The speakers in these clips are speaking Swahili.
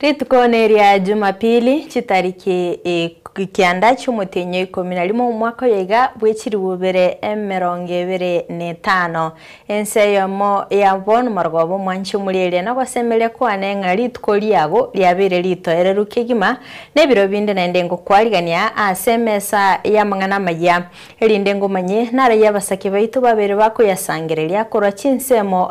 Ritukoneria Jumapili chitariki kianda cy'umutenyo 11 mu mwaka yega bwekiriwe bere M25 enseyomo yabon margobo mwanchi mulele na kwasemele kwane ngari tukoli yabo lyabere litoere rukegima nebiro binde nendengo kwaligania asemesa ya mangana maya elindengo manye nara yabasake baitu babere bako yasangerelia kora chinsemo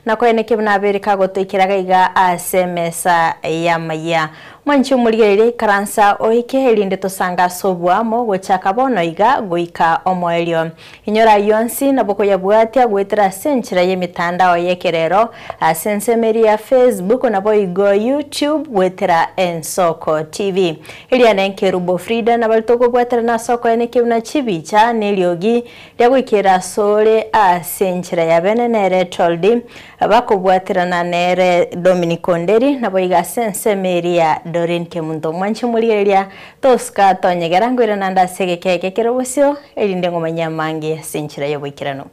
na kweneke bnabere kagotoikiraga iga asemesa ya maya mwanchi mulele karansa oike elinde tosanga sobwamo gochaka bono iga goika omoelio inyora yonsi naboko yabwatia gwetera senchira yemitandao yekerero asensemeria Facebook nabo igo YouTube gwetera Ensoko TV ili anenke Rubo Frida nabaltoko bwetera na soko eneke una chibicha neliogi lyagwikira sole asenchira yabene nere toldi abako bwetera na nere Dominic Nderi nabo iga sensemeria Dorin Kemundo mwanchi mulele toska tonyegera ngwira nanda segekeke kerobosyo elinde ngomanya mange senchira yobwikirano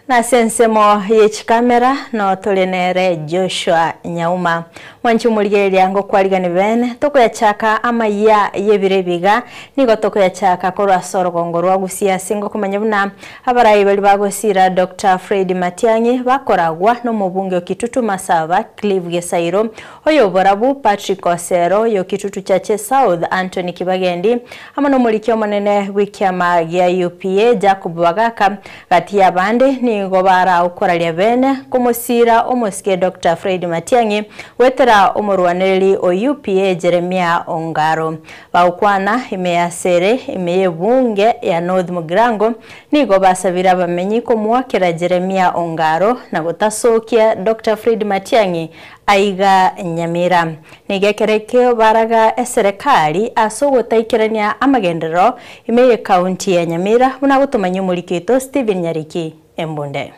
na sensemo yechikamera no tolenere Joshua Nyauma mwanchi mulgeli yango kwaligani bene toko ya chaka ama ya yebirebiga nigo toko ya chaka korwa soro gongorwa gusia singo kumanyabuna abarayi bali bagosira Dr. Fred Matiang'i bakoragwa no mubunge okitutu Masaba Clive Gesairo oyo borabu Patrick Osero yo kitutu chache South Anthony Kibagendi ama no mulikyo monene wikiama ya UPA Jacob Bagaka gati ya bande ni ngobara ukora lya bene kumusira omuske Dr. Fred Matiang'i wetera umurwaneli o UPA Jeremia Ongaro baukwana imeyasere imeyebunge ya North Mugrango nigo basabira bamenyi ko muwakira Jeremia Ongaro na gutasokia Dr. Fred Matiang'i aiga Nyamira nigekerekeo baraga serikali asogotaikirania amagendero imeye county ya Nyamira unagutumanya mulikito Steven Nyariki Embonde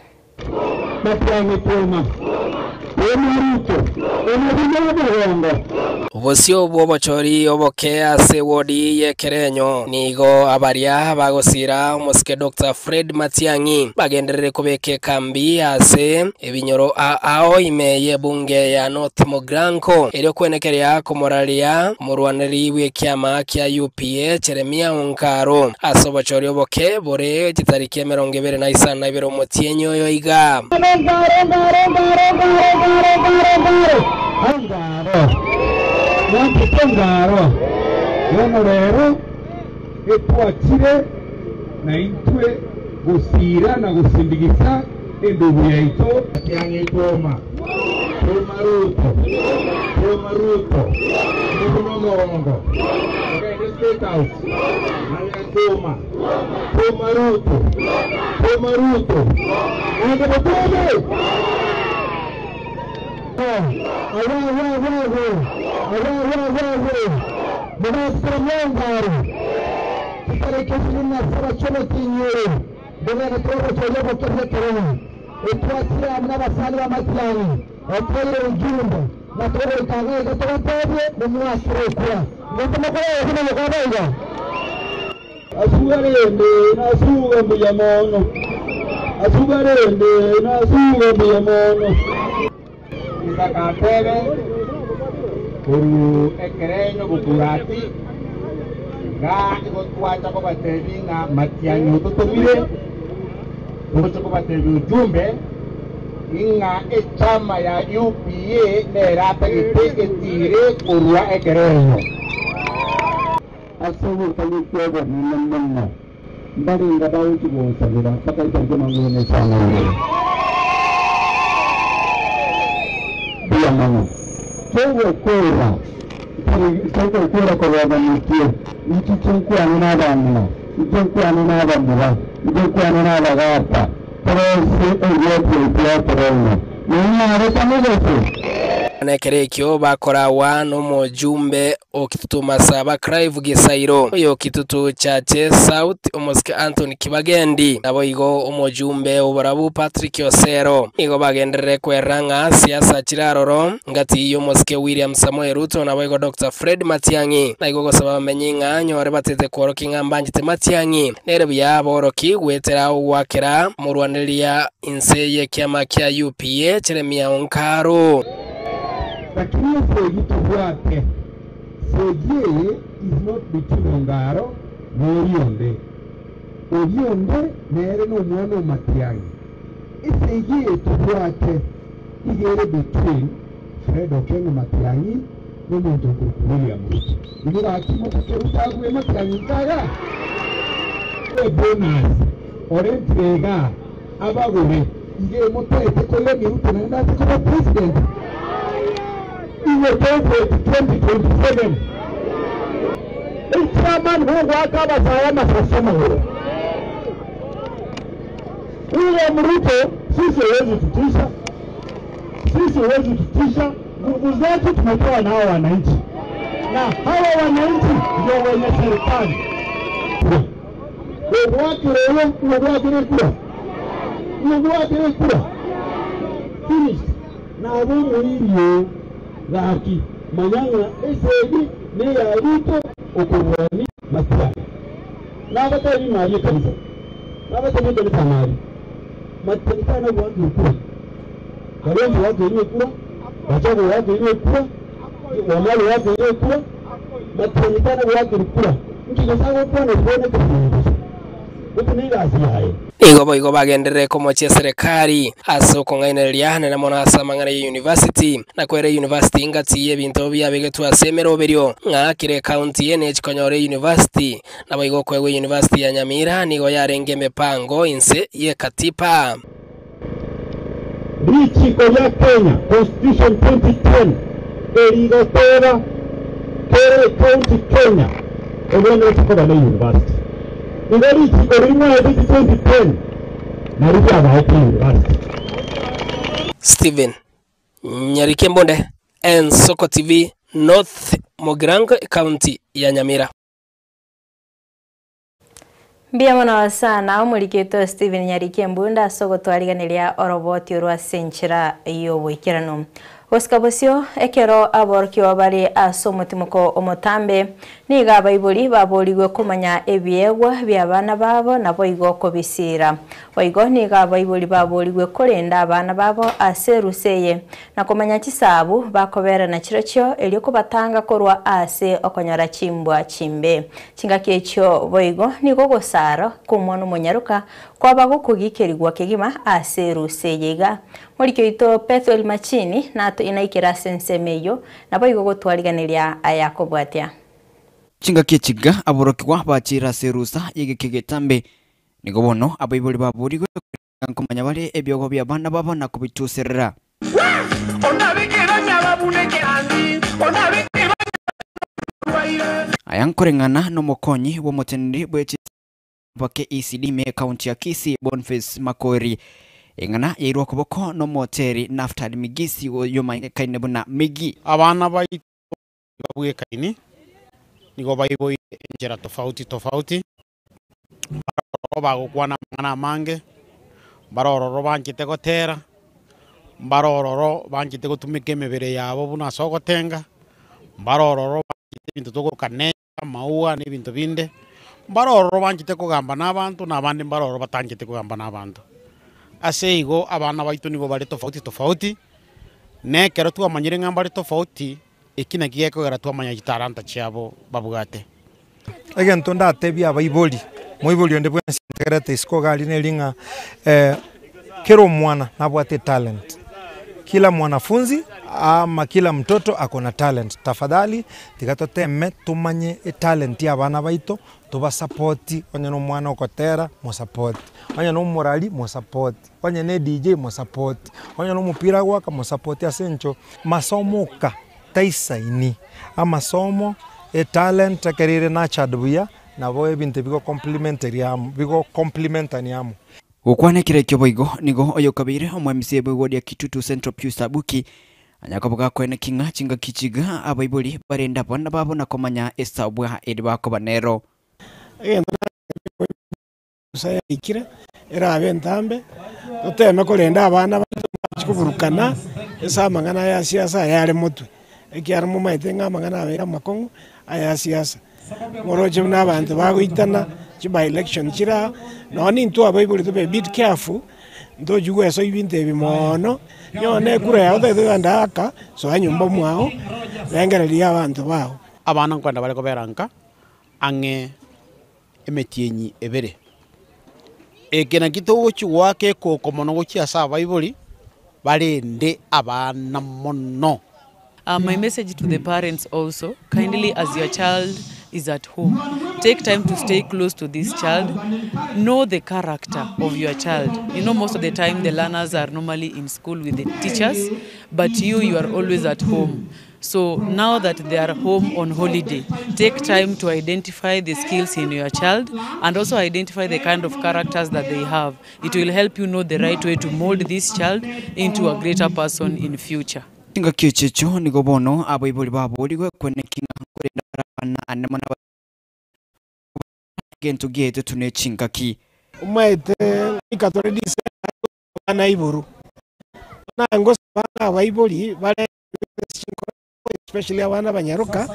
Matiang'i tuma Ubusio bwobochori obokea se wodi yekerenyo nigo abaria bagosira umuske Dr. Fred Matiang'i bagenderere kubeke kambi ase ebinyoro ao imeye bunge ya North Mugrango ero kwenekeria komoralia murwaneri w'ikiama kya UPA Jeremia Ongaro asobochori oboke bore gitariki 2025 mutienyo yo iga Angaro yono rero etwakire na intwe gusira na gusindigisa endubu yaito Matiang'i toma Ruto Munomongo okay state house toma Ruto ndio Isakatebe kuru ekerenyo bukurati ga igotwacha ko batebi nga Matiang'i utotomire utocho ko batebi ujumbe inga echama ya UPA nerata giteketire kurwa ekerenyo asobo kalikwego nimemmo mbari ngadawu kibosabira pakaita jomangene sana mano kewe kura kwa wabanikie mchichunku anina mno mchichunku anina mwa mchichunku anina gata pero si el día que el día pero no areta no Nekerekyo bakorawa n'umujumbe okitutuma saba Clive Gisairo uyo kitutu chache South umuske Anthony Kibagendi nabo igo umujumbe ubarabu Patrick Osero igo bagendere kweranga siasa chiraroro ngati iyo muske William Samoei Ruto nabo igo Dr. Fred Matiang'i na igo gosaba menyinga nyore batete kworokinga mbangite Matiang'i nere byaboroki gwetera wakera murwanelia inseye kiama kya UPA Jeremia Onkaro. Lakini seji tufuate. Seji is not between Ongaro na Orionde. Orionde nere no mwana Matiang'i. Seji tufuate igere between Fred Okengo Matiang'i no muntu William Ruto. Igera akimo kukeruta gwe Matiang'i kaga. Bonus orentrega abagore igere motete kolemi Ruto na ndati kwa president. Iwe tofe 2027. Chairman Mungu akaba salama sasema huyo. William Ruto sisi hawezi tutisha. Sisi hawezi tutisha. Nguvu zetu tumetoa na hawa wananchi. Na hawa wananchi ndio wenye serikali. Mungu wake leo, Mungu wake leo. Mungu wake leo. Finish. Na Mungu hiyo Raki manyanga esebi ne ya Ruto okurwani Matiang'i nabata bi mari kanisa nabata bi kanisa mari Matiang'i kana wangu kura karenzi wake ni kura wachago wake ni kura wamali wake ni kura Matiang'i kana wake ni kura nkigasago kwa ne kuone kwa ukunira asihaye Igo bagendere komoche serikali asoko ngainelia na monasa mangana university na kwere university ngati yebinto byabegetu asemero beryo ngakire county ene chikonyore university na bigo kwewe university ya Nyamira nigo yarenge mepango inse ye katipa Lichiko ya Kenya Constitution 2010 erigotera kere county Kenya obone chikoba na university Ngari chikorima ya 2010 na rudia baiti university. Steven Nyarike Mbonde, Nsoko TV, North Mogrango County ya Nyamira. Biamana sana umuriketo Steven Nyarike Mbunda soko twariganiria oroboti rwa senchira iyo wikirano. Oskabosio ekero aborki wabari asomutimuko omotambe niga abaibuli baboligwe kumanya ebyegwa byabana babo nabo igo kobisira oigo niga abaibuli baboligwe kurenda abana babo aseruseye na kumanya kisabu bakobera na kirokyo elyo kubatanga korwa ase okonyara chimbwa chimbe chingakyecho boigo nigo gosara kumwana munyaruka kwabago kugikerigwa kegima aseruseyega Morikyo ito Pethuel Machini nato inaikira sensemeyo nabo igo gotwariganiria ayakobwatia Chingakie chiga aborokwa bachira serusa yegekegetambe nigo bono abaibuli baburigwe kumanya bale ebyogo byabana babo nakubituserera ayankorengana no mokonyi wo motendi bwechi bake ECD me county ya Kisii Boniface Makori engana yairwa kuboko no moteri Naftali Migisi yoma kaine buna Migi abana babwe kaini nigo baibo njera tofauti bagukwana mwana mange barororo bankite gotera barororo bankite gutumike mebere yabo buna sogotenga barororo bankite bintu tugukane maua n'ibintu binde barororo bankite kugamba n'abantu n'abandi barororo batangite kugamba n'abantu ase igo abana baitu nigo bari tofauti nekero twamanyire ngambari tofauti ikina kiyeko gara twamanya gitaranta cyabo babugate agento ndatebya abaiboli moiboli onde bwense integrate isko gali nelinga kero mwana nabwate talent kila mwanafunzi ama kila mtoto akona talent tafadhali tikatoteme tumanye talent ya bana baito tuba support onye no mwana okotera mo support onye no morali mo support onye ne DJ mo support onye no mupira gwaka mo support asencho masomoka taisaini amasomo talent akerire na chadbuya nabo ebintu bigo complementary amo ukwane kirekyo boigo nigo oyo kabire omwemsie bwodi ya Kitutu Central Pius Tabuki anyakoboga kwene kinga chinga kichiga abaibuli barenda bana babo nakomanya esabwa edi bakobanero saya ikira era abentambe toteme kolenda abana bakuvurukana esa mangana ya siasa yale mutwe ekiara mu maite ngamangana abera makongo aya siasa moroje n'abantu bagwitana chiba election chira noni ntu abaibuli to be bit careful ndo jugwe so ibinte bimono nyone kure ya othe ndaka so anyumba mwao rengereria abantu bao abana nkwenda bale koberanka ange emetienyi ebere ekena kito chiwake ko komono gochia sa baibuli balende abana mono. My message to the parents also, kindly as your child is at home, take time to stay close to this child, know the character of your child. You know, most of the time the learners are normally in school with the teachers, but you are always at home. So now that they are home on holiday, take time to identify the skills in your child and also identify the kind of characters that they have. It will help you know the right way to mold this child into a greater person in future. Kinga kichecho nigo bono abaibuli babuli kwene kinga kurenda bana anemana gento gete tune chinga ki umaite ikatore dise ana iburu na ngosa bana baibuli bale especially abana banyaruka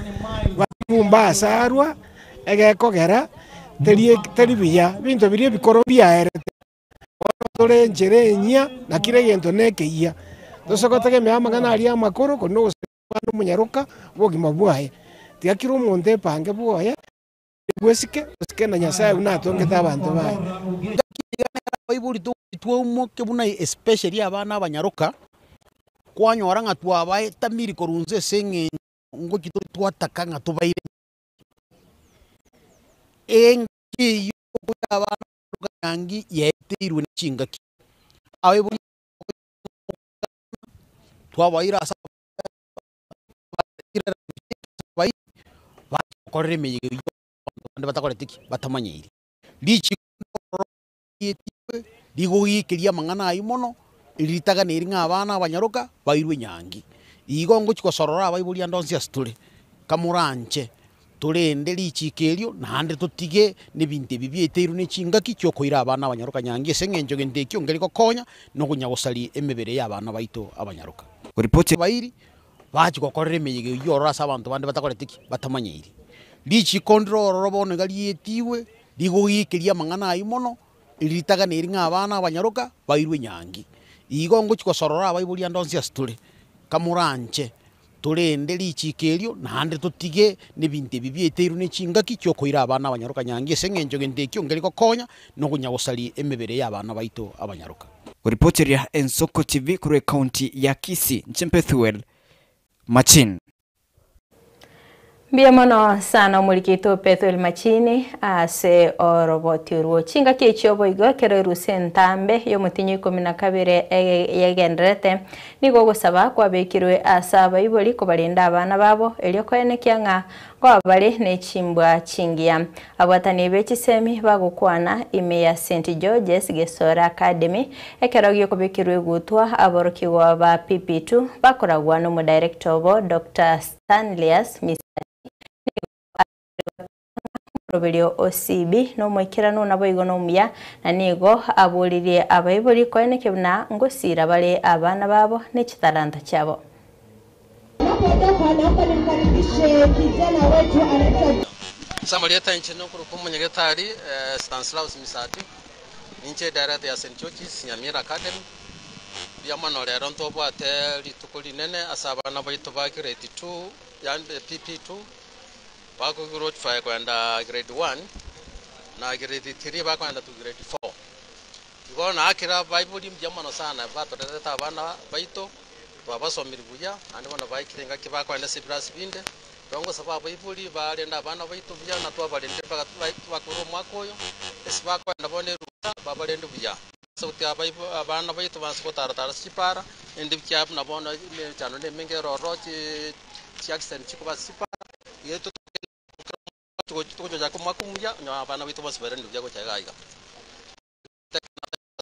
bakumba asarwa egekogera teribiya bintu biri bikoro byaerete tore njerenya na kire gento nekeia dosokotege meamagana ali amakoro kono bana munyaruka bogima bwaye tiakiro monte pange bwaye gwesike na nyasaye unatongeta abantu baye baibuli tuomo kebuna especially abana abanyaruka kwanyora nga twabaye tamiri korunze senge ngo kito twataka nga tubaire enki yo abana gangi yetirwe nchinga ki abaibuli twabaira asa bakorere meye yo batakore tiki batamanyiri lichi yetiwe ligogikiria mangana ayimono iritaga neri ng'abana abanyaruka bairwe nyangi igo ngo chikosorora abaibuli andonsia stule kamuranche turende lichikerio nande tutige nebinte bibieteru ne chingaki cyokoira abana abanyaruka nyangi sengenjo gendekyo ngeriko konya no kunyagosali emebere y'abana baito abanyaruka report bairi bachi gokorere meyige yorora sabantu bande batakore tiki batamanyiri lichi kontroro robone galietiwe ligogikiria mangana ayimono iritaga neri ng'abana abanyaruka bairwe nyangi igo ngo chikosorora abaibuli andonsia stule kamuranche turende lichikerio nande tutige nebinte bibieteru ne chingaki cyokoira abana abanyaruka nyangi sengenjo gendekyo ngeriko konya no kunyagosali emebere y'abana baito abanyaruka. Reporter ya Ensoko TV kure county ya Kisii Nchempethuel Machin. Biamono sana mulikito Pethuel Machini ase orobotiruo chinga kichobo igo kero rusentambe yo mutinyi 12 yegendrete nigo gusaba kwa bekirwe asaba iboli ko balinda abana babo elyo kwene kyanga ngo bali ne chimbwa chingia abwatani bechisemi bagukwana ime ya St George's Gesora Academy ekerogyo ko bekirwe gutwa aborokiwa ba PP2 bakoragwa no mu director bo Dr. Stanley's Robelio OCB no mwikirano nabo igo no muya na nigo abuliriye abayibuli kwene kebuna ngosira bale abana babo ne kitalanta cyabo. Samalieta nchino kurukumu nyegetari Stanislaus Misati ninche director ya St George's Nyamira Academy byamano lero ntobwate litukuli nene asabana bayito ba grade 2 yani PP2 bako grade 5 kwenda grade 1 na grade 3 bako kwenda to grade 4 igona akira bible mbyamano sana batoreta abana bayito babasomira buya andi bona bayikirenga kibako kwenda sibras binde rongo saba bible balenda abana bayito buya na twa balende bakuru mwakoyo esibako kwenda bone ruta babalende buya sauti abana bayito basikotara tara sipara endi byap na bona cyano ne mengero rochi accent chikuba sipara yeto tuko jako makumya nya abana bayito basberende byako cyagaiga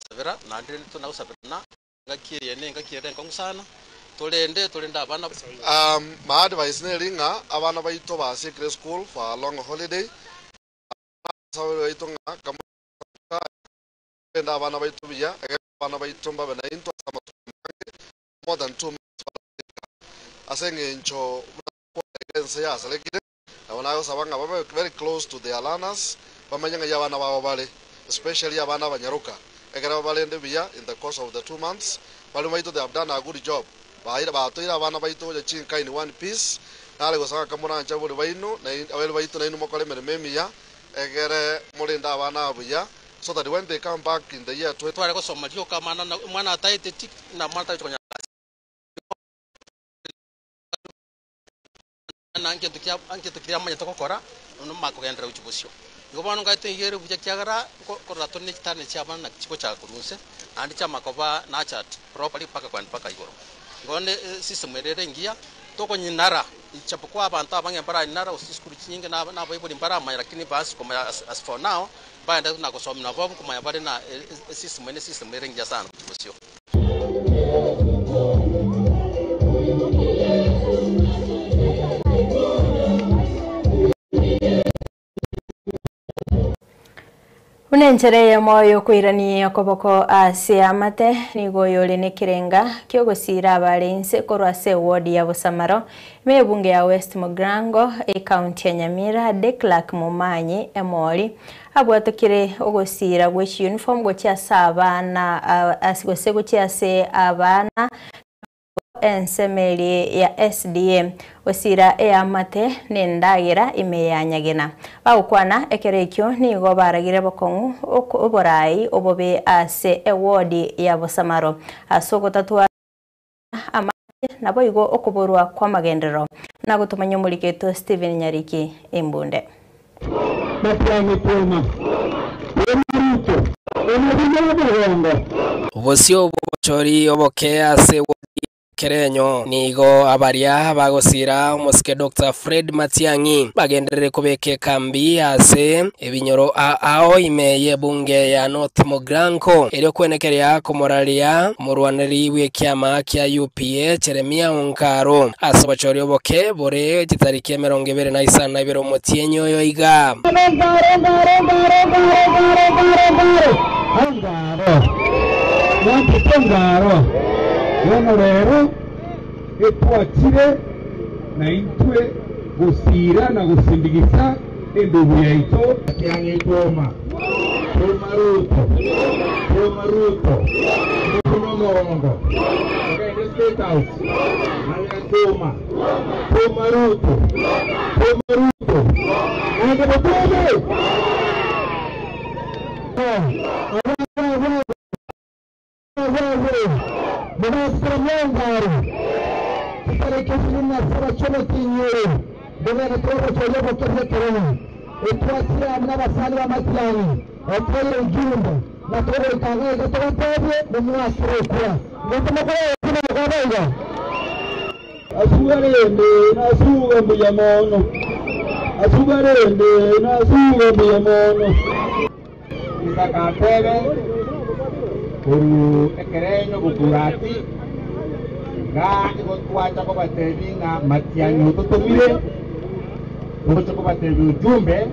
severa na ndende tunawusabirana ngakiye ne ngakiye renko sana tulenda abana my advice ne ringa abana baito ba secret school for a long holiday sawe baito nga kamaka enda abana baito biya abana baito mba bana into sama more than 2 months asenge ncho against ya selekide abana yo sabanga baba very close to the learners bamanyanga yabana baba bale especially abana banyaruka egera bale ende biya in the course of the 2 months bali baito they have done a good job baira batoira abana baito ya chinka in one piece nale gosanga kamuna ncha buli baino na abele baito na inu mokole merememia egere mulinda abana abuya so that when they come back in the year 20 tware ko somalio kama na mwana ataite tik na mwana taito na anke tukia manya tokora no makogendera uchubusio ngobano ngaite yere buja kyagara ko rato ni tane cyabana na kiko cya kurunse andi cyamakoba na chat properly paka igoro ngone system erere ngia toko nyinara ichapokwa abantu abange bara inara usiskuru nyinge na bayibuli bara manya lakini basi koma as for now baenda na kusoma na babu kumanya bare na system erere ngia sana uchubusio Unenchereye moyo kwirania koboko asiamate nigo yole ne kirenga kyogosira abalense korwa se ward ya Busamaro mebunge ya West Mugrango county ya Nyamira de Clark Mumanyi emoli abwatukire ogosira gwe uniform gwe cyasaba na asigose gwe cyase abana ensemeli ya SDM osira eyamate nendagira imeyanyagena baukwana ekerekyo nigo baragire bokongu oborai obobe ase eward ya Busamaro asoko tatwa amate nabo igo okuborwa kwa magendero nagutumanya muliketo Steven Nyariki Embunde Obosio bochori obokea se Kerenyo nigo abaria bagosira umuske Dr. Fred Matiang'i bagenderere kubeke kambi ase ebinyoro ao imeye bunge ya North Mugrango elyo kwenekerea komoralia murwaneri w'ekyama kya UPA Jeremia Onkaro asobachori oboke bore gitariki 2025 Mutienyo yo iga Yono rero etwakire na intwe gusira na gusindigisa endubu yaito yange toma ruto mongo okay the state house nanga toma ruto nanga botole Monastro Para que se na sala chama tinheiro, deve trocar o jogo que requerem. E trouxe a nova sala Matiang'i. O foi o Jumbo, na torre da casa da torre do Monastro Kwa. Não tem mais nada. Asugarende na suga muyamono. Asugarende na suga muyamono. Isakatebe Uru ekerenyo bukurati nga ikotwacha kwa batebi nga Matiang'i utotomire utocha kwa batebi ujumbe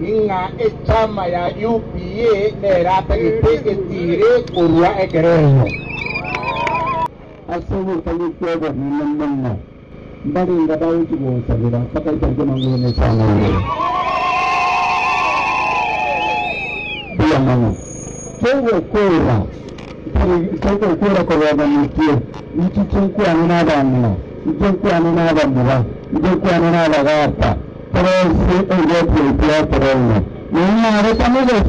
inga echama ya UPA nerata giteketire kurwa ekerenyo asobo kanyikyobo ninamanna mbali ngadawu kibosabira paka itarjuma ngene sana bila mama Kewe kura kwa mwanamke mtu ananada mna mtu ananada mwa mtu ananada gata pero ndio kwa nini anatameza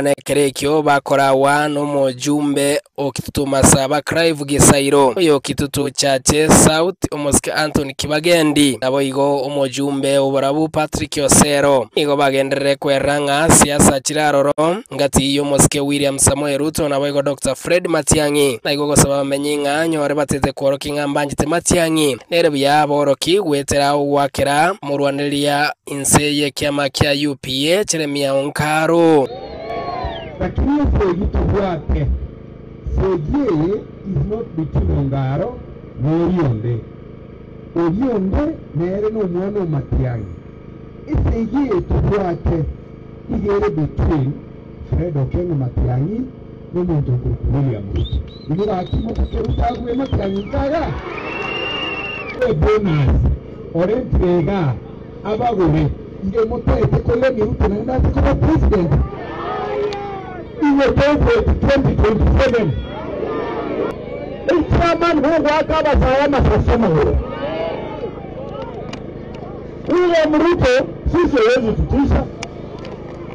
Nekerekyo bakorawa no mujumbe okitutuma saba Clive Gisairo yo kitutu chache South umuske Anthony Kibagendi nabo igo umujumbe ubarabu Patrick Osero igo bagendere kweranga siasa kiraroro ngati yo muske William Samuel Ruto nabo igo Dr. Fred Matiang'i na igo gosaba menyinga nyore batete kworokinga mbanjite Matiang'i nere byaboroki gwetera wakera murwaneria inseye kyama kya UPA Jeremia Onkaro lakini seji tufuate seji is not between Ongaro Morionde Orionde nere no mwana Matiang'i isegie tuwate igere between Fred Okengo Matiang'i n'umuntu William Ruto nigira akimo kukerutagwe Matiang'i kaga bonus orentrega abagore nge motete kole Ruto na ndate kuba president iwe towe 2027 Chairman huko akaba sayama sasema huyo William Ruto sisi hawezi tutisha.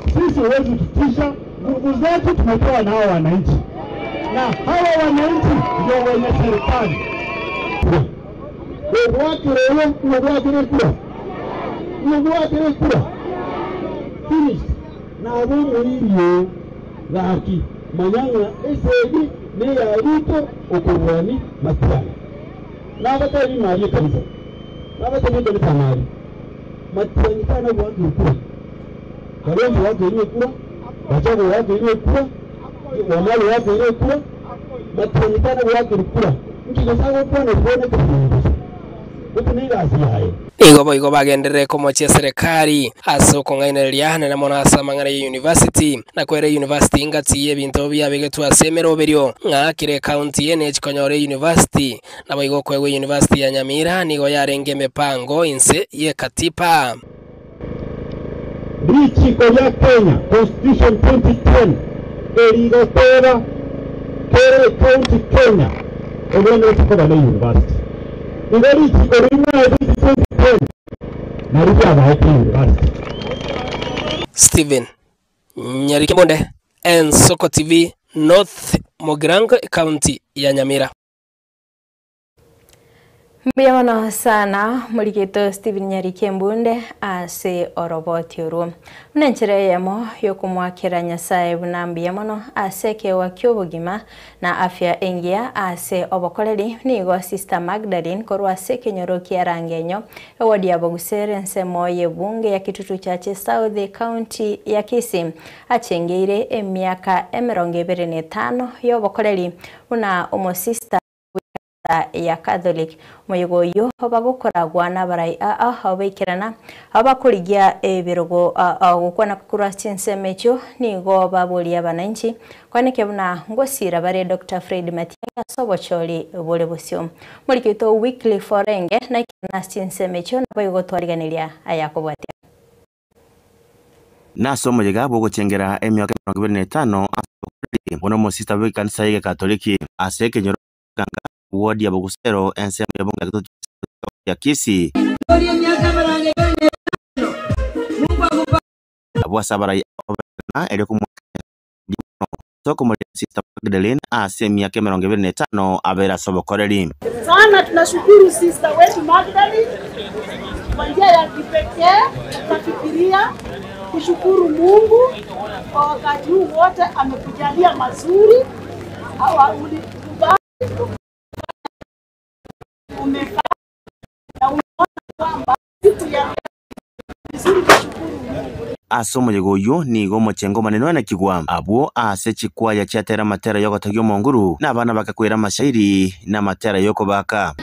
Sisi hawezi tutisha. Nguvu zetu tumetoa na hawa wananchi. Na hawa wananchi ndio wenye serikali. Finish. Na abumu hiliyo Gaki Manyang'a esedi ne ya Ruto Okurwani Matiang'i. Na batari mari kanisa. Na batari kanisa mari. Matiang'i kana wangu kura. Kalonzo wake ile kura, Gachagua wake ile kura, Wamali wake ile kura, Matiang'i kana wake kura. Mkigasago kwa na kuona kwa Ukunira asihaye. Igo bagendere komochia serikali aso kongaineria na monasa mangana university na kwere university ingati ebinto byabegetu asemero berio ngakire county NH Konyore University na baigo kwewe University ya Nyamira nigo yarenge mepango inse ye katipa Bichiko ya Kenya Constitution 2010 erigo tera kere county Kenya obone tukoba na university Ngari chiko rimwa 2010 Naruka Bahati University. Steven Nyarikembonde, Ensoko TV, North Mogirango County ya Nyamira. Mbiyamano sana muligeto Steven Nyarikembonde ase oroboti uru. Mnenchere yamo yokumwakira Nyasaye bunambiyamano ase kewa kyobugima na afya engia ase obokoleri nigo Sister Magdalene korwa ase kenyoroki arangenyo ewadi ya Bogusere nsemo yebunge ya Kitutu Chache South County ya Kisii achengeire emiaka 25 yobokoleri una omosista ya Catholic moyego yo bagokoragwa n'abarai abekirana abakurigia ebirogo gukwana kukura chinsemecho nigo babuli abananchi kwaneke buna ngosira bare Dr. Fred Matiang'i sobocholi bole bosyo mulikito weekly forenge na chinsemecho nabayo twariganiria ayakobwate nasomo yegabo guchengera emyaka 25 bono mosista we kanisa ya Katoliki aseke nyoro wodi ya Bogusero ensemo ya bunga Kitutu ya Kisii abwa sabara ya eleko soko mo Sister Magdalene asemi ya 25 abera sobokoreri sana. Tunashukuru sister wetu Magdalene kwa njia ya kipekee, tunafikiria kushukuru Mungu kwa wakati huu wote amekujalia mazuri au umefanya na unaona kwamba siku ya vizuri kushukuru Mungu. Asomo yegoyo nigo mochengo maneno na kigwa abo ase chikwaya chatera matera yoko tagyo monguru na bana bakakwera mashairi na matera yoko baka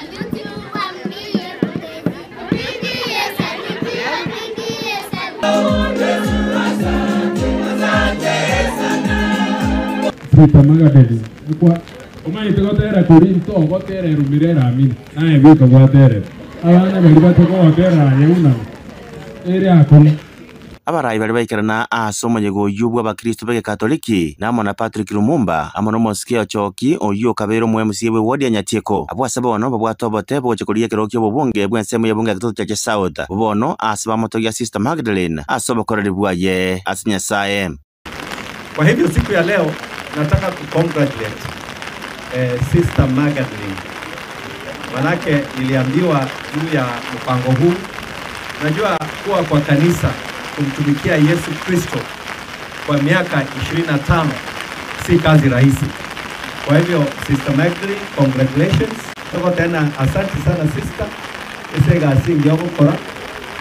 Sister Magdalene kwa umanye tegotera Korinto gotera rumirera amini nae biko gwatere abana bali batego watera yeuna ere akoni abarai bali baikirana asomo yegoyo bwa bakristo bege Katoliki namo na Patrick Lumumba amono mosike choki oyo kabero mwemusiye we wodi anyatieko abwasaba bono babwatobote bochekuriye kirokyo bobunge bwensemo yebunge Kitutu Chache South bono asaba moto ya Sister Magdalene asobokoreri bwaye asinyasaye. Kwa hivyo siku ya leo nataka kucongratulate Sister Magdalene. Manake niliambiwa juu ya mpango huu. Najua kuwa kwa kanisa kumtumikia Yesu Kristo kwa miaka 25 si kazi rahisi. Kwa hivyo Sister Magdalene, congratulations. Tuko tena asante sana sister. Isega asingi yoko kora.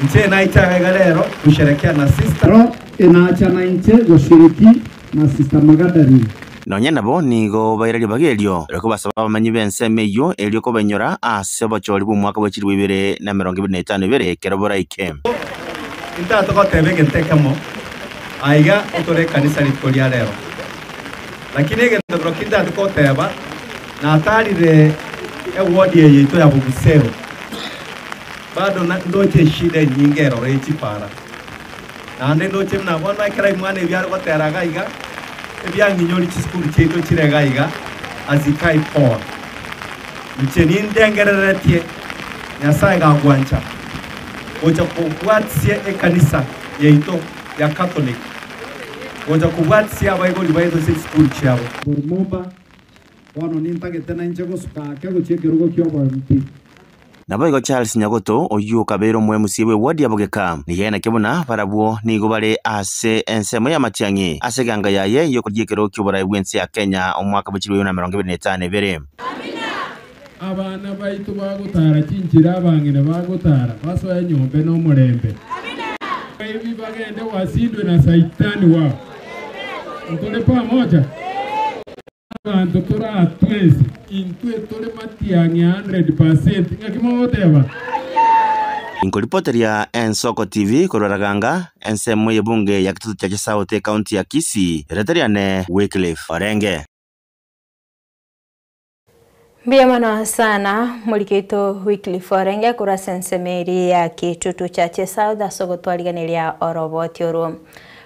Nche naita galero kusherehekea na sister. Inaacha na nche kushiriki na Sister Magdalene. nonya nabo nigo bairari bagerio reko basaba abamanyi b'ensemo eyo erio kobenyora ase obochori bw'omwaka bwa 2025 bere kerobora ike inta tokotebe gentekamo aiga otore kanisa likolia lero lakini egento brokinda tukoteba na atarire ewodi yeito ya bugusero bado ndoche shida nyingi rore chipara nande ndoche na bona kira imwane byaro gotera gaiga ebyangi nyori chiskuru cheto chirega iga azikai por mcheni ndengereretie nyasaye gagwancha oja kubwatsie ekanisa yeito ya Catholic oja kubwatsie abaigoli baido school chabo Mumba wano nintagete na nchego suka kego chekerugo kyobo mpi Naboigo Charles Nyagoto oyu kabero mwe musiwe wadi abogeka ni yena kebona barabwo nigo bare ase ensemo ya Matiang'i ase ganga yaye yo kudyekero kyobora bwensi ya Kenya omwaka bw'ekiro 2025 bere abana baitu bagutara kinjira abangine bagutara basoya nyombe no murembe hivi bagende wasindwe na saitani wao ntole pamoja abantu tora twese intwe tole Matiang'i 100% ngakimoteba Inkoripoteria Ensoko TV kororaganga ensemo yebunge ya kitutu cha South County ya Kisii Retariane Wycliffe Orenge Mbiyamano sana mulikito Wycliffe Orenge kura sensemeri ya kitutu cha South asogotwaliganiria oroboti oru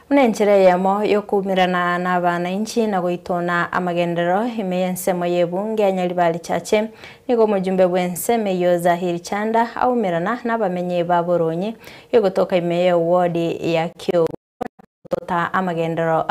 Unenjere yamo yokumirana na bananchi na goitona amagendero imeyensemo yebunge anyalibali chache niko mujumbe bwenseme yo Zahiri Chanda au mirana na bamenye baboronyi yogotoka imeye wodi ya kyo tota amagendero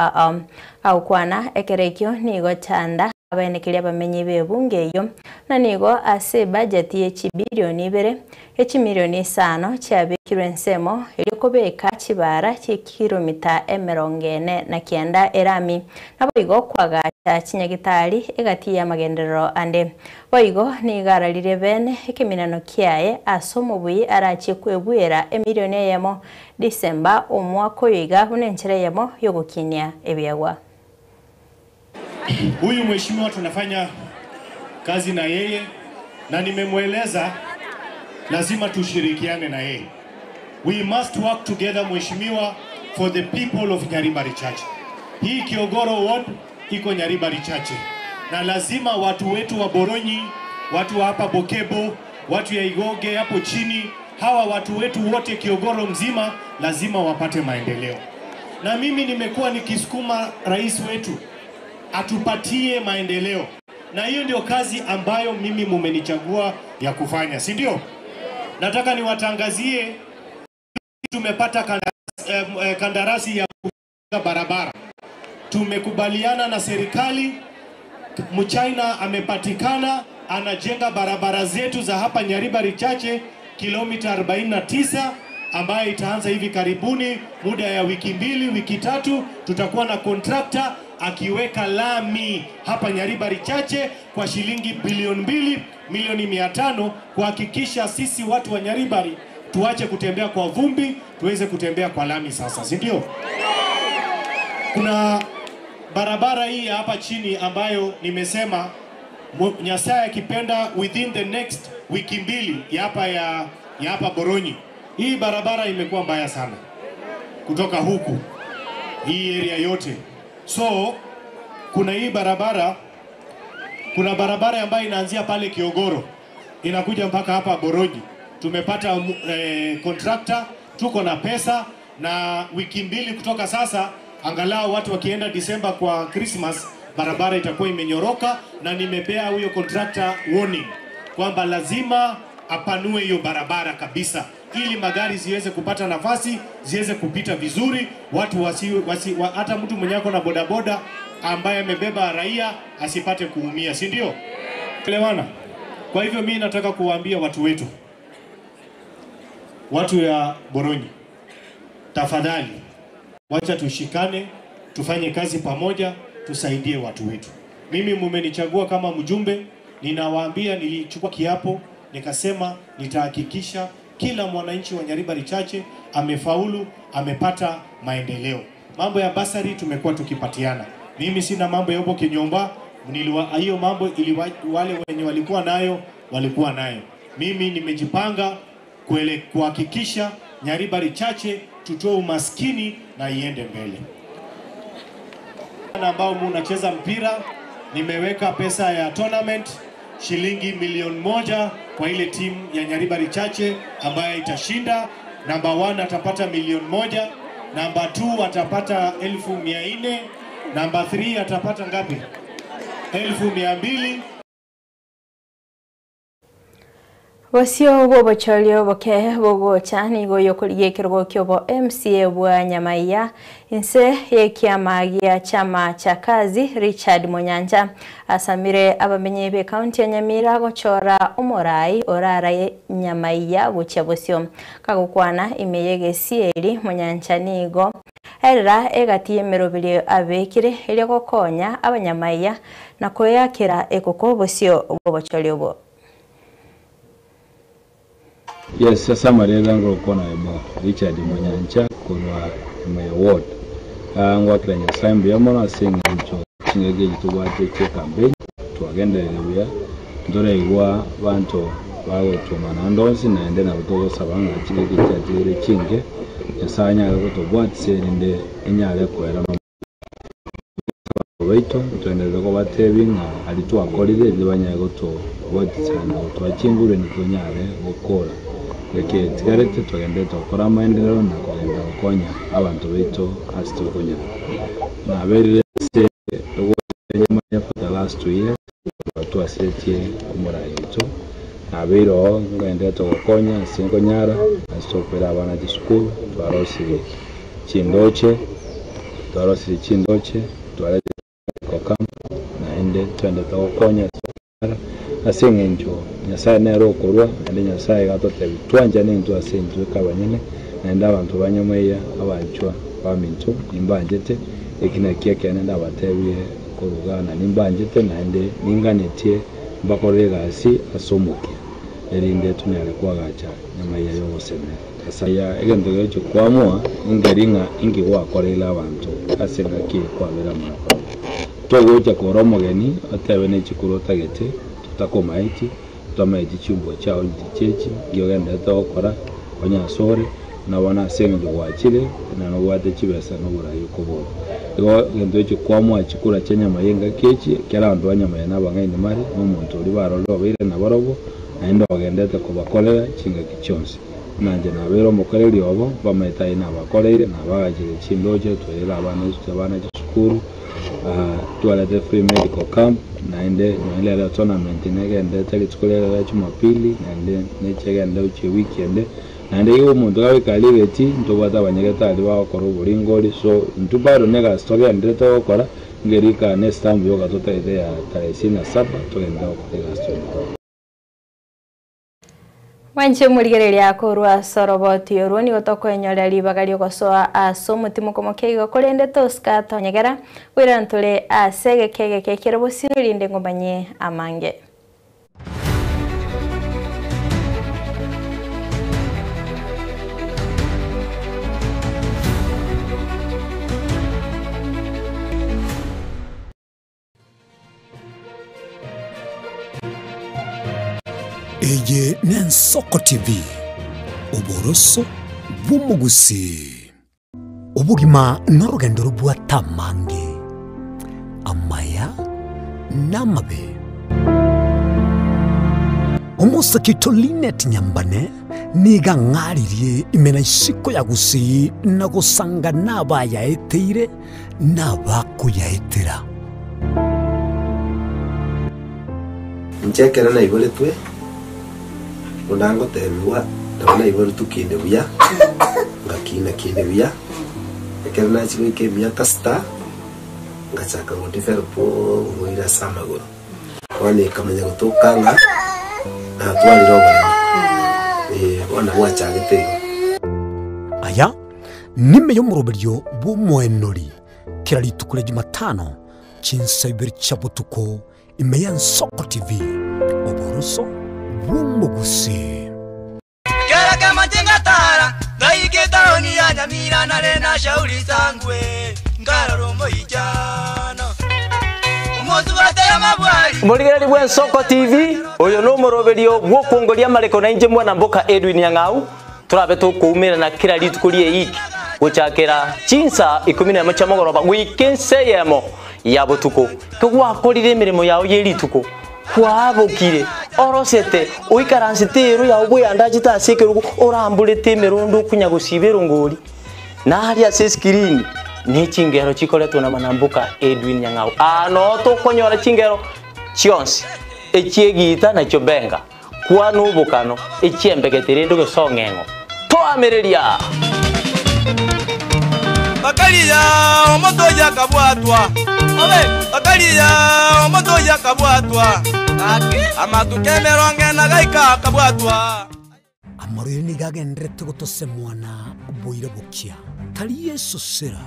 au kwana ekerekyo nigo Chanda abayenekelia bamenye bebunge yo na nigo ase budget ye bilioni 2 milioni 5 cyabekirwe nsemo elikobeka kibara kilomita 49 erami naboigo kwagacha kinyagitari egati ya magendero ande boigo ni garalire bene ekiminano kiaye asomo buyi arachi kwebwera emilioni yemo December omwaka yiga unenchera yemo yogokinia ebyagwa Huyu mheshimiwa tunafanya kazi na yeye na nimemweleza lazima tushirikiane na yeye. We must work together mheshimiwa for the people of Nyaribari Church. Hii Kiogoro ward iko Nyaribari Church. Na lazima watu wetu wa Boronyi, watu wa hapa Bokebo, watu ya Igoge hapo chini, hawa watu wetu wote Kiogoro mzima lazima wapate maendeleo. Na mimi nimekuwa nikisukuma rais wetu atupatie maendeleo. Na hiyo ndio kazi ambayo mimi mumenichagua ya kufanya, si ndio? Nataka niwatangazie tumepata kandarasi ya kujenga barabara. Tumekubaliana na serikali, Mchina amepatikana anajenga barabara zetu za hapa Nyaribari Chache kilomita 49 ambayo itaanza hivi karibuni, muda ya wiki 2 wiki 3 tutakuwa na contractor akiweka lami hapa Nyaribari Chache kwa shilingi bilioni 2 milioni 500 kuhakikisha sisi watu wa Nyaribari tuache kutembea kwa vumbi tuweze kutembea kwa lami sasa, si ndio? Kuna barabara hii hapa chini ambayo nimesema Nyasaye akipenda within the next wiki 2 ya hapa Boronyi. Hii barabara imekuwa mbaya sana kutoka huku hii area yote. So kuna hii barabara, kuna barabara ambayo inaanzia pale Kiogoro inakuja mpaka hapa Boronyi. Tumepata contractor, tuko na pesa, na wiki 2 kutoka sasa angalau watu wakienda Disemba kwa Christmas barabara itakuwa imenyoroka, na nimepea huyo contractor warning kwamba lazima apanue hiyo barabara kabisa ili magari ziweze kupata nafasi, ziweze kupita vizuri, watu hata mtu mwenye ako na bodaboda ambaye amebeba raia asipate kuumia, si ndio? Elewana. Kwa hivyo mimi nataka kuwaambia watu wetu, watu ya Boronyi, tafadhali wacha tushikane, tufanye kazi pamoja, tusaidie watu wetu. Mimi mumenichagua kama mjumbe, ninawaambia nilichukua kiapo, nikasema nitahakikisha kila mwananchi wa Nyaribari Chache amefaulu, amepata maendeleo. Mambo ya basari tumekuwa tukipatiana. Mimi sina mambo ya huko kinyomba. Hiyo mambo wale wenye walikuwa nayo. Mimi nimejipanga kuhakikisha Nyaribari chache tutoe umaskini na iende mbele. Ambao mnacheza mpira, nimeweka pesa ya tournament shilingi 1,000,000 kwa ile timu ya Nyaribari chache ambayo itashinda. Number 1 atapata 1,000,000, number 2 atapata 400,000, number 3 atapata ngapi? 200,000. Wasio bobo cholio boke bogo chani go yokuliye kirogo kyobo MCA bwa Nyamaiya inse yekiamagia chama cha kazi Richard Munyanja asamire abamenye be county ya Nyamira gochora umurai oraraye Nyamaiya bucha bosio kagukwana imeyege sieli Munyanja nigo erira egatiye merobili abekire ile gokonya abanyamaiya nakoyakira ekoko bosio bobo cholio bo. Yes, sasa marega ngokona ebo Richard Munyanja kulwa my award. Ngwa kiranya sambi yamona singa icho chingege itubate che campaign twagenderera ndore igwa bantu bago tumana ndonsi naende na butogo sabanga chingege cyatire kinge yasanya gutobwat serinde enyale kwera baito twenderera ko batebinga alitwa kolire libanyago to botitsana twachingure nikonyale gukora leke tigarete tugende tokora maendeleo na kugenda gukonya abantu beito asitukonya na berire se Nyamaiya for the last 2 years watu asetie kumuraito na bero ngende tokonya singonyara asitopera abana di school twarosiri chindoche twalete kokam na ende twende tokonya asengenjo Nyasaye nero okorwa ande Nyasaye gatotebi twanja n'intu asenjwe kabanyene naenda abantu banyamaiya abachwa bamintu imbanjete ekina kiake nenda batebiye korugana nimbanjete naende ninganetie bakorega asi asomoke erinde tunyale kwagacha Nyamaiya yogoseme asaya egendo cyo kwamwa ingeringa ingi wakorela abantu asenga ki kwabera mako togocha koromogeni atebe ne chikuru tagete tutakomaiti tamaiti chumbo chao ndichechi yogenda tokora onyasore na wana senjo wachile na no wate chibesa no burayi kubo ego gendo cyo kwamwa chikura chenya mayenga kechi kera ndo Nyamaiya nabangaine mari n'umuntu uri barolo bire na barobo naenda bagendete kubakolera chinga kichonse nanje nabero mukoreri obo bamaitaye nabakorere nabagagire chindoje twera abana cy'isukuru tualete free medical camp naende ile tournament negende tali tukolera Jumapili naende nechegende uchi weekend naende yo muntu gabikalibeti ntobata abanyegeta ali bakora uburingori so ntubaro nega story andete okora ngerika next time yo gatota ide ya 37 tugenda okora story Wanche murigereria korwa soroboti yoroni gotoko enyore libagali gosoa aso mutimo komokeigo kolende toska tonyegera wira ntule asege kege kekero bosirinde ngobanye amange Eye Nensoko TV uboroso bw'umugusi ubugima n'urugendo rw'atamange amaya n'amabe umusakito Linet Nyambane niga ngaririye imena isiko yagusi nagusanga nabayaeteire nabakuyaetera nchekera na iboletwe unango tebiwa ndabona ibori tukinde buya ngakina kinde buya ekera na chibike miaka sta ngachaka ngo developo ngoira samagoro wani kamanya gutokanga na twali robo wana wacha gitego aya nime yo muroberyo bumwenori kirali tukule Jumatano chinsabiri chabutuko imeya Nsoko TV oboroso bw'umugusi kera kama tingatara daigeta oni ya Nyamira na rena shauri sangwe ngararo moijana Murigeri bwa Ensoko TV oyo no moroberio gwokongoria mareko na inje mwana mboka Edwin Nyang'au turabe tukumira na kira litukurie iki guchakira chinsa 11 chamogoroba wikenseyemo ya butuko kugwakorire emirimo yawo yerituko kwabukire orosete uikaransitero ya ubuyanda chitasekerugo orambulete mirundo kunyagusibero ngori na hali ase screen ni chingero chikoletwa na manambuka Edwin Nyang'au ano to konyora chingero chionsi echiegita na chobenga kwa nubukano echiembegetere ndo gesongengo to amereria Bakaliya omoto yakabwatwa Bakaliya omoto yakabwatwa Amatukemeronge na gaika kabwatwa Amorini gagendrete gutose mwana boire bukia tali Yesu sera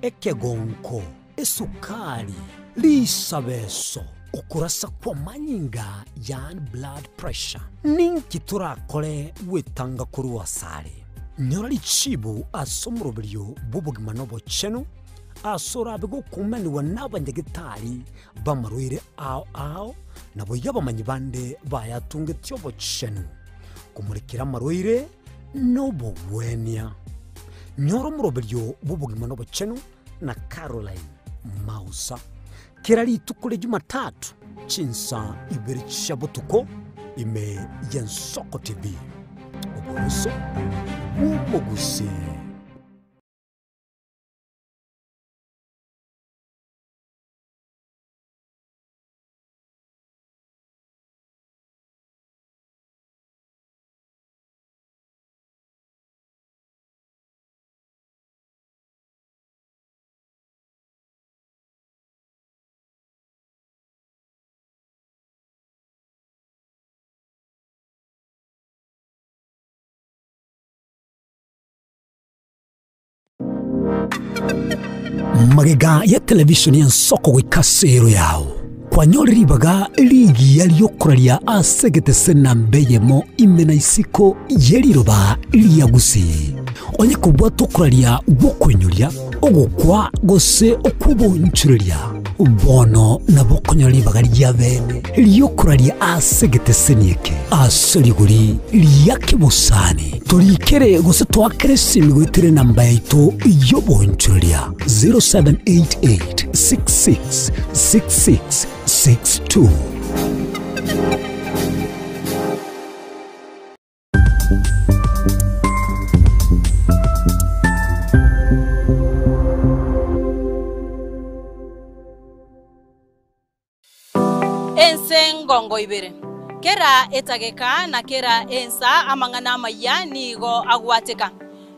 ekegonko esukari lisabeso ukurasa kwa manyinga yan blood pressure ninki turakore wetanga kuri wasare nyorali chibu asomrobilyo bubugima nobo cheno asora bego kumani wanabanyegitari bamarwire ao nabo yabamanyi bande bayatunge tyobo cheno kumurikira marwire nobo wenia nyoro mrobilyo bubugima nobo cheno na Caroline Mausa kirali tukule Jumatatu chinsa ibiri chabutuko ime Ensoko TV oburuso umuguse magega ya televisioni Ensoko gwikasero yao kwa nyori baga ligi yaliyokuralia asegete sena mbeyemo imena isiko yeliroba liyagusi onye kubwa tokuralia gukwenyuria ogukwa gose okubonchuria bono na bokonyori baga lya bene liyokuralia asegete senieke asoliguri liyakibusani tolikere gose twakere simigwitire namba yaito yobonchuria 0788666662 Ensengongo ibere kera etageka na kera ensa amangana maya nigo agwateka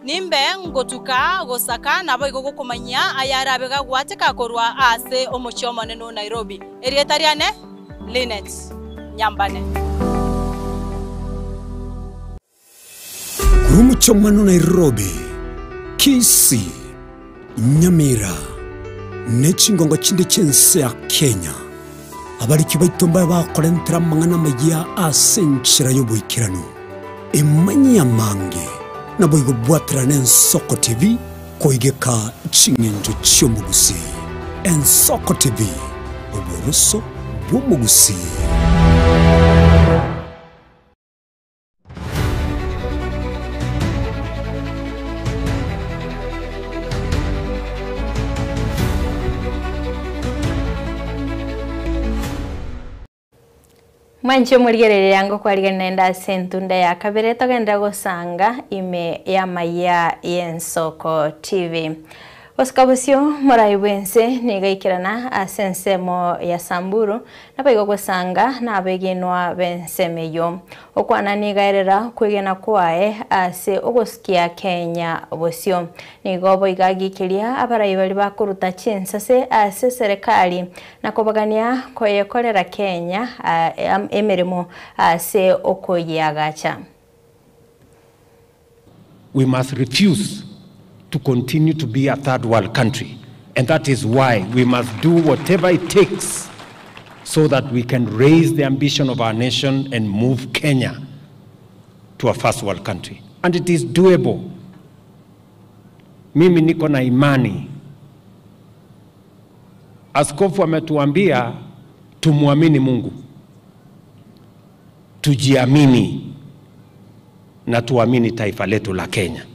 nimbe ngotuka gosaka nabo igogo kumanya ayarabe gagwateka korwa ase omochomane no Nairobi erietariane Linet Nyambane Umuchomano Nairobi Kisii Nyamira nechingongo chinde chense ya Kenya abariki baitomba bakorentera mangana magia asenchira yobuikirano emanya mange nabo igobwatira n'Ensoko TV koigeka chingenjo chyomugusi Ensoko TV oburuso bw'umugusi Mwancho muligerere yango kwaliga nenda sentunda ya kabere togenda gosanga ime ya maya Ensoko TV. Oskabusio morai wense nigaikirana asensemo ya Samburu nabayigo gosanga nabegenwa bensemeyo okwana nigaerera kwigena kwae ase ogosikia Kenya bosio nigobo igagikiria abarayi bali bakuruta chinsase ase serikali nakobagania koyekorera Kenya emerimo ase okoyagacha. We must refuse to continue to be a third world country. And that is why we must do whatever it takes so that we can raise the ambition of our nation and move Kenya to a first world country. And it is doable. Mimi niko na imani. Askofu ametuambia tumwamini Mungu, tujiamini na tuamini taifa letu la Kenya.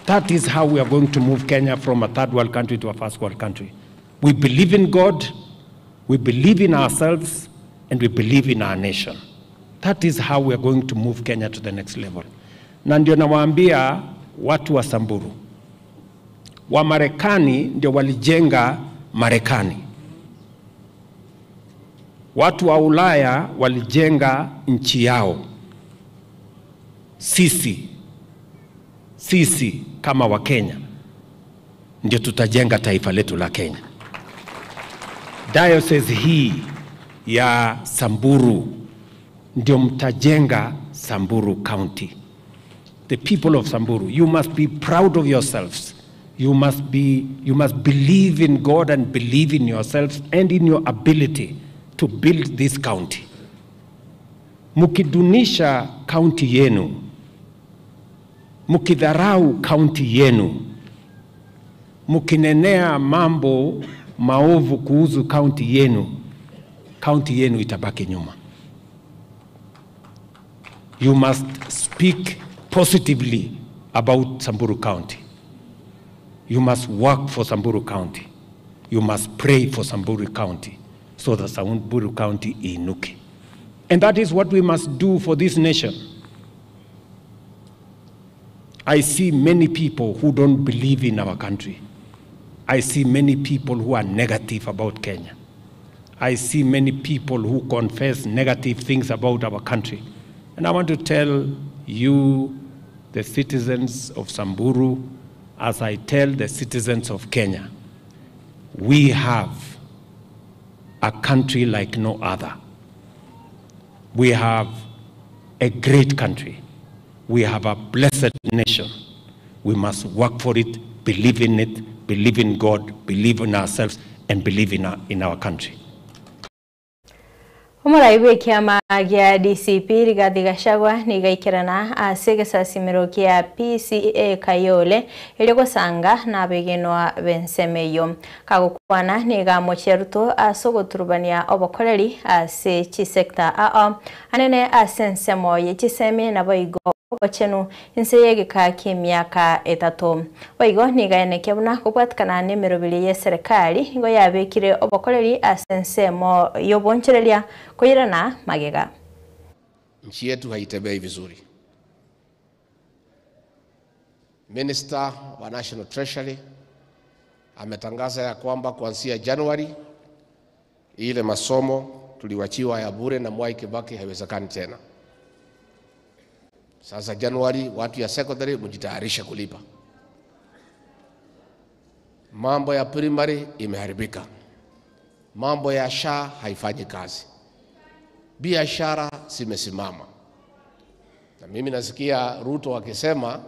That is how we are going to move Kenya from a third world country to a first world country. We believe in God, we believe in ourselves, and we believe in our nation. That is how we are going to move Kenya to the next level. Na ndio nawaambia watu wa Samburu, wa Marekani ndio walijenga Marekani. Watu wa Ulaya walijenga nchi yao. Sisi kama wa Kenya ndio tutajenga taifa letu la Kenya. Diocese hii ya Samburu ndio mtajenga Samburu County. The people of Samburu, you must be proud of yourselves. You must believe in God and believe in yourselves and in your ability to build this county. Mukidunisha county yenu, mukidharau county yenu, mukinenea mambo maovu kuhusu county yenu itabaki nyuma. You must speak positively about Samburu County. You must work for Samburu County. You must pray for Samburu County so that Samburu County inuke. And that is what we must do for this nation. I see many people who don't believe in our country. I see many people who are negative about Kenya. I see many people who confess negative things about our country. And I want to tell you, the citizens of Samburu, as I tell the citizens of Kenya, we have a country like no other. We have a great country. We have a blessed nation. We must work for it, believe in it, believe in God, believe in ourselves, and believe in our country. Umuraibu kiama gya DCP Rigathi Gachagua nigaikirana ase gisasimiro kia PCA Kayole iligosanga na begenwa bensemeyo kagukwana nigamocheruto asogoturubania obokoreri ase chisekta anene asensemo yechiseme na boigo Ochenu inseyege ka kimyaka 3 Waigo nigaene kebuna kubwatkana nemero bili ya serikali ngo yabekire obokoreri asensemo yobonchereria koirana magega. Nchi yetu haitembei vizuri. Minister wa National Treasury ametangaza ya kwamba kuanzia Januari ile masomo tuliwachiwa ya bure na Mwai Kibaki haiwezekani tena. Sasa Januari watu ya secondary mjitayarisha kulipa. Mambo ya primary imeharibika. Mambo ya SHA haifanyi kazi. Biashara zimesimama. Na mimi nasikia Ruto akisema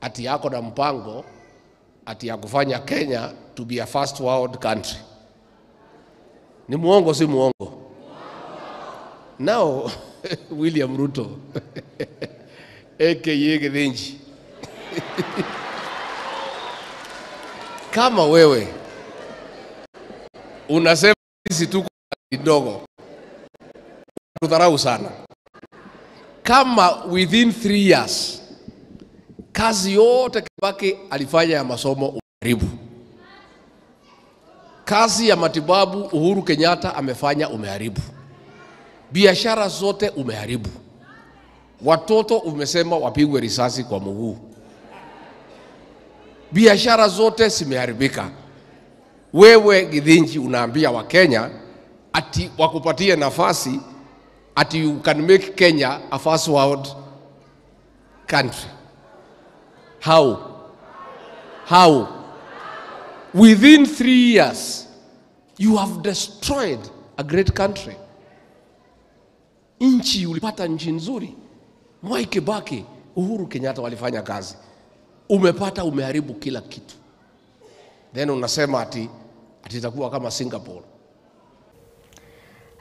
ati yako na mpango ati ya kufanya Kenya to be a first world country. Ni muongo si muongo? Now William Ruto AKA Githinji kama wewe unasema sisi tuko kidogo, tudharau sana. Kama within 3 years kazi yote Kibaki alifanya ya masomo umeharibu. Kazi ya matibabu Uhuru Kenyatta amefanya umeharibu. Biashara zote umeharibu. Watoto umesema wapigwe risasi kwa mguu. Biashara zote zimeharibika. Wewe Githinji unaambia wa Kenya ati wakupatie nafasi ati you can make Kenya a first world country. How? Within 3 years you have destroyed a great country. Nchi ulipata nchi nzuri. Mwai Kibaki, Uhuru Kenyatta walifanya kazi. Umeharibu kila kitu. Then unasema ati itakuwa kama Singapore.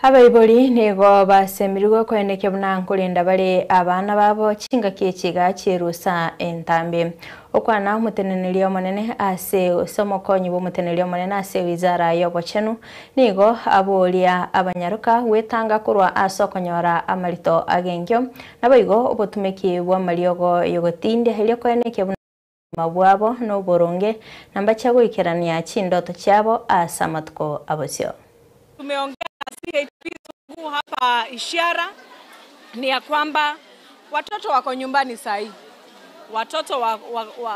Abaibori nigo basemirwe kweneke bunankulinda bali abana babo chinga kichiga chirusa entambe okwana mutenenelio monene ase somokonyi bo mutenenelio monene ase wizara yobochenu nigo abolia abanyaruka wetanga kurwa asokonyora amarito agengyo naboigo obotumeki bwa maliogo yogotinde helio kweneke mabwabo no boronge namba chago ikerania chindoto chabo asamatuko abosio. Tumeongea CHP hapa ishara ni ya kwamba watoto wako nyumbani sahi. Watoto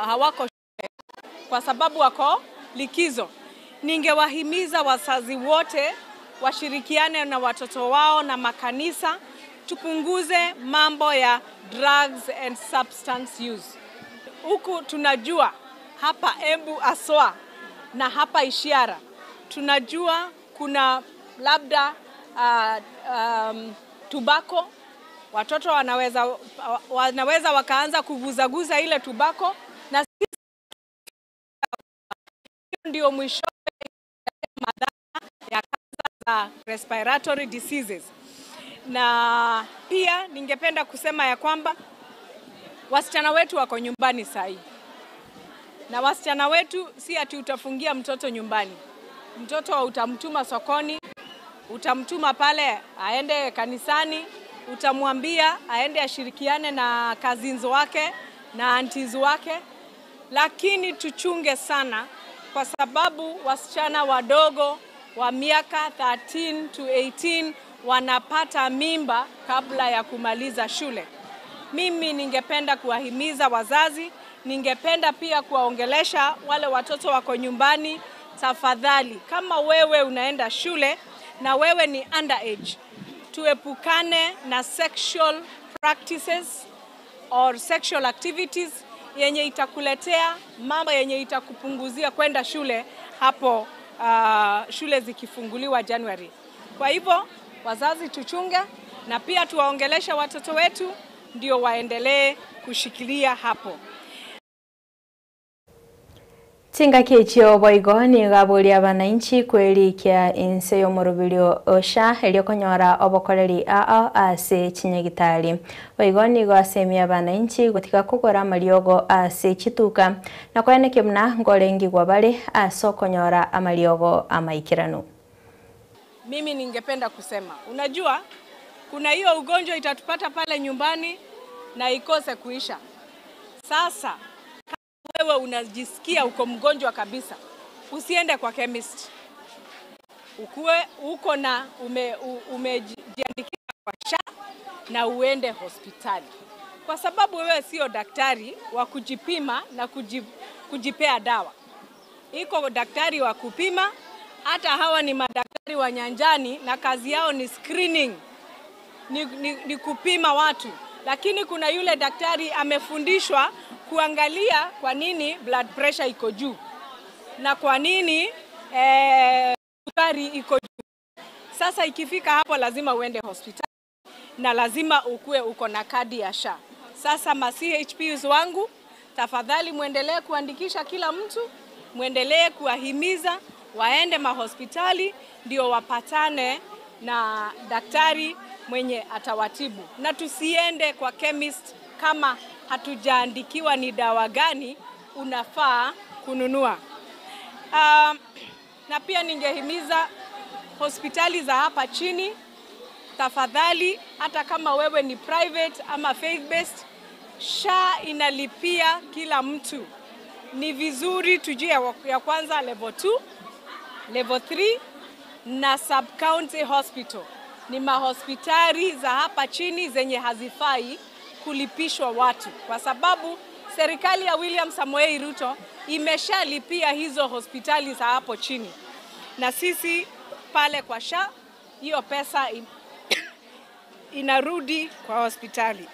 hawako shule kwa sababu wako likizo. Ningewahimiza wazazi wote washirikiane na watoto wao na makanisa tupunguze mambo ya drugs and substance use. Huku tunajua hapa Embu Aswa na hapa Ishara tunajua kuna labda tobacco, watoto wanaweza wakaanza kuguzaguza ile tobacco na ndio mwisho madhara ya kansa za respiratory diseases. Na pia ningependa kusema ya kwamba wasichana wetu wako nyumbani sahi. Na wasichana wetu si ati utafungia mtoto nyumbani. Mtoto utamtuma sokoni, utamtuma pale aende kanisani, utamwambia aende ashirikiane na cousins wake na aunties wake. Lakini tuchunge sana kwa sababu wasichana wadogo wa miaka 13 to 18 wanapata mimba kabla ya kumaliza shule. Mimi ningependa kuwahimiza wazazi, ningependa pia kuwaongelesha wale watoto wako nyumbani. Tafadhali, kama wewe unaenda shule na wewe ni underage, tuepukane na sexual practices or sexual activities yenye itakuletea mambo yenye itakupunguzia kwenda shule hapo shule zikifunguliwa January. Kwa hivyo wazazi tuchunge na pia tuwaongelesha watoto wetu ndio waendelee kushikilia hapo. Tinga kichio boigo ni gabuli abananchi kwelikia inse yo murubilio osha helio konyora obokoreri ase chinyagitari. Boigo ni go asemia abananchi gutika kugora maliogo ase chituka na kweneke mna ngolengi gwabale aso konyora amaliogo amaikiranu. Mimi ningependa kusema, unajua kuna hiyo ugonjwa itatupata pale nyumbani na ikose kuisha. Sasa wewe unajisikia uko mgonjwa kabisa, usiende kwa chemist. Ukue uko na umejiandikisha kwa SHA na uende hospitali. Kwa sababu wewe sio daktari wa kujipima na kujipea dawa. Iko daktari wa kupima, hata hawa ni madaktari wa nyanjani na kazi yao ni screening. Ni kupima watu. Lakini kuna yule daktari amefundishwa kuangalia kwa nini blood pressure iko juu na kwa nini sukari iko juu. Sasa ikifika hapo lazima uende hospitali na lazima ukue uko na kadi ya SHA. Sasa ma CHPs wangu, tafadhali muendelee kuandikisha kila mtu, muendelee kuwahimiza waende mahospitali ndio wapatane na daktari mwenye atawatibu. Na tusiende kwa chemist kama hatujaandikiwa ni dawa gani unafaa kununua. Na pia ningehimiza hospitali za hapa chini, tafadhali hata kama wewe ni private ama faith based, SHA inalipia kila mtu. Ni vizuri tujue ya kwanza level 2, level 3 na sub county hospital. Ni mahospitali za hapa chini zenye hazifai kulipishwa watu, kwa sababu serikali ya William Samoei Ruto imeshalipia hizo hospitali za hapo chini. Na sisi pale kwa SHA hiyo pesa inarudi kwa hospitali.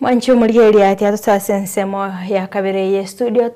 Mwanchu muligeli ati atusa sensemo ya kabere ye studio